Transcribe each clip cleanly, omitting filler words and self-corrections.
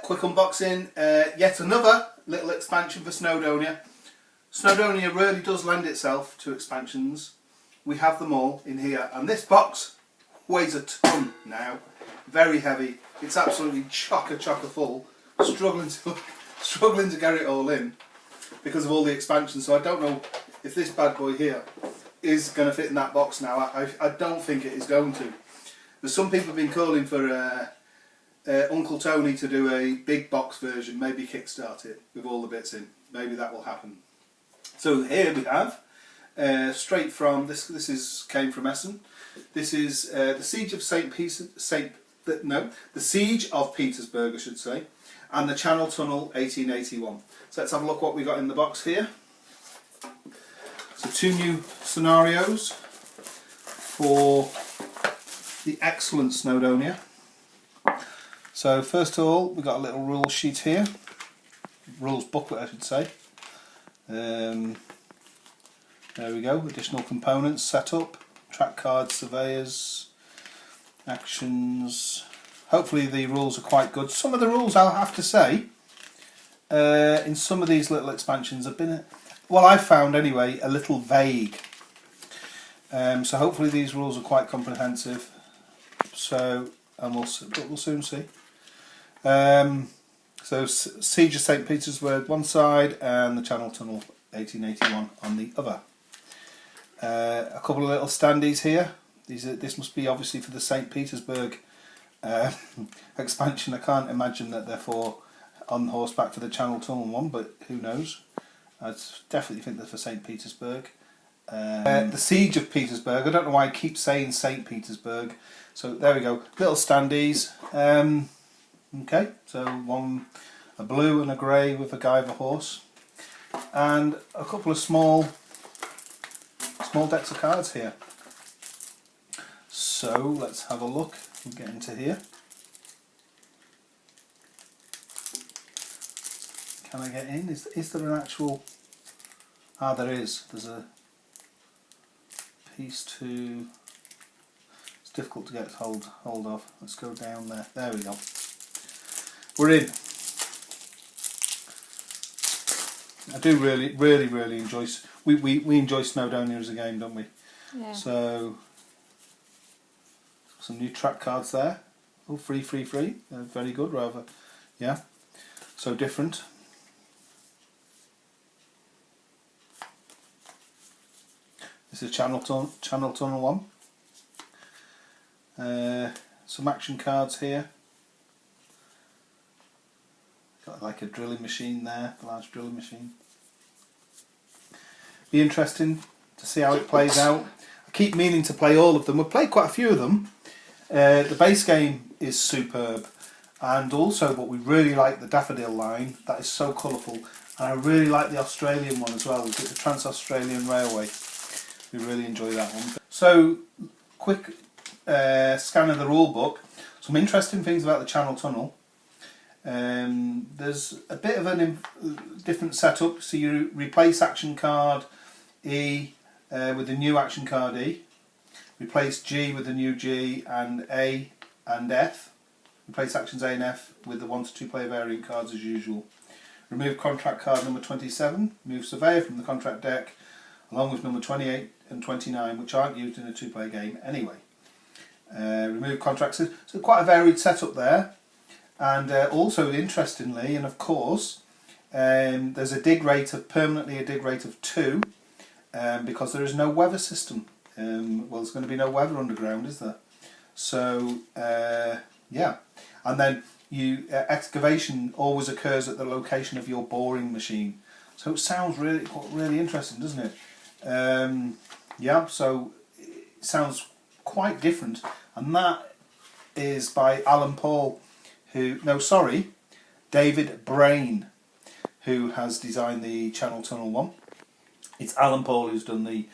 quick unboxing, yet another little expansion for Snowdonia. Snowdonia really does lend itself to expansions. We have them all in here, and this box weighs a ton now, very heavy. It's absolutely chocker full, struggling to get it all in because of all the expansions. So I don't know if this bad boy here is going to fit in that box now. I don't think it is going to. There's some people have been calling for Uncle Tony to do a big box version, maybe kickstart it with all the bits in. Maybe that will happen. So here we have, straight from this came from Essen. This is the Siege of the Siege of Petersburg, I should say, and the Channel Tunnel 1881. So let's have a look what we got in the box here. So 2 new scenarios for the excellent Snowdonia. So first of all, we've got a little rule sheet here, rules booklet I should say. There we go, additional components, setup, track cards, surveyors, actions. Hopefully the rules are quite good. Some of the rules, I'll have to say, in some of these little expansions have been, well, I've found anyway, a little vague. So hopefully these rules are quite comprehensive. So, and we'll soon see. So Siege of St Petersburg one side and the Channel Tunnel 1881 on the other. A couple of little standees here. This must be obviously for the St Petersburg expansion. I can't imagine that they're on horseback for the Channel Tunnel one, but who knows. I definitely think they're for St Petersburg. The Siege of Petersburg. I don't know why I keep saying St Petersburg. So there we go. Little standees. Okay, so a blue and a grey with a guy with a horse, and a couple of small decks of cards here. So let's have a look and get into here. Can I get in? Is there an actual... Ah, there is. There's a piece to... It's difficult to get hold of. Let's go down there. There we go. We're in. I do really enjoy. We enjoy Snowdonia as a game, don't we? Yeah. So some new track cards there. Oh, free. Very good, rather. Yeah. So different. This is Channel Tunnel one. Some action cards here. Got like a drilling machine there, a large drilling machine. Be interesting to see how it plays out. I keep meaning to play all of them. We've played quite a few of them. The base game is superb, and also what we really like, the Daffodil line, that is so colourful, and I really like the Australian one as well, the Trans-Australian Railway. We really enjoy that one. So, quick scan of the rule book. Some interesting things about the Channel Tunnel. There's a bit of a different setup, so you replace action card E with the new action card E, replace G with the new G, and A and F, replace actions A and F with the 1 to 2 player variant cards as usual. Remove contract card number 27, move Surveyor from the contract deck along with number 28 and 29, which aren't used in a 2 player game anyway. Remove contracts, so quite a varied setup there. And also interestingly, and of course, there's a dig rate of permanently a dig rate of 2 because there is no weather system. Well, there's going to be no weather underground, is there? So yeah, and then excavation always occurs at the location of your boring machine. So it sounds really interesting, doesn't it? Yeah, so it sounds quite different, and that is by Alan Paul. David Brain, who has designed the Channel Tunnel one. It's Alan Paul who's done the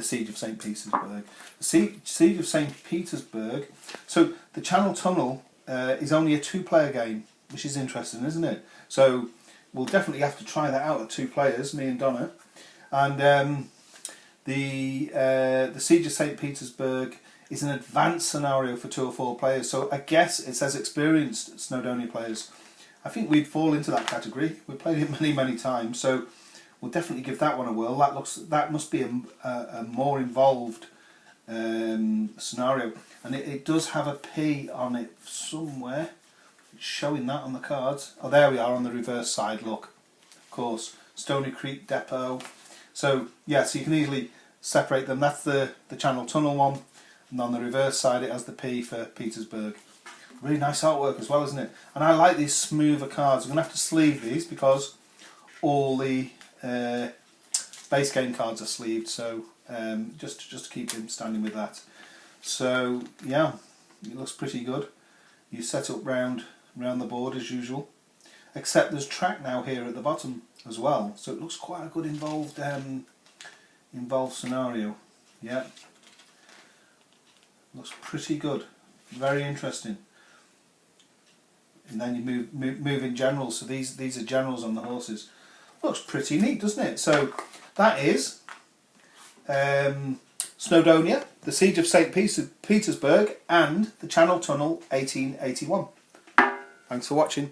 Siege of St Petersburg. The Siege of St Petersburg. So the Channel Tunnel is only a 2 player game, which is interesting, isn't it? So we'll definitely have to try that out at 2 players, me and Donna. And the Siege of St Petersburg is an advanced scenario for 2 or 4 players. So I guess it says experienced Snowdonia players. I think we'd fall into that category. We've played it many times, so we'll definitely give that one a whirl. That must be a more involved scenario, and it does have a P on it somewhere. It's showing that on the cards. Oh, there we are on the reverse side. Look, of course, Stony Creek Depot. So yeah, so you can easily separate them. That's the Channel Tunnel one, and on the reverse side it has the P for Petersburg. Really nice artwork as well, isn't it? And I like these smoother cards. I'm going to have to sleeve these because all the base game cards are sleeved, so just to keep him standing with that. So yeah, it looks pretty good. You set up round the board as usual, except there's track now here at the bottom as well, so it looks quite a good involved scenario. Yeah, looks pretty good, very interesting. And then you move in generals, so these are generals on the horses. Looks pretty neat, doesn't it? So that is Snowdonia, the Siege of St Petersburg, and the Channel Tunnel 1881. Thanks for watching.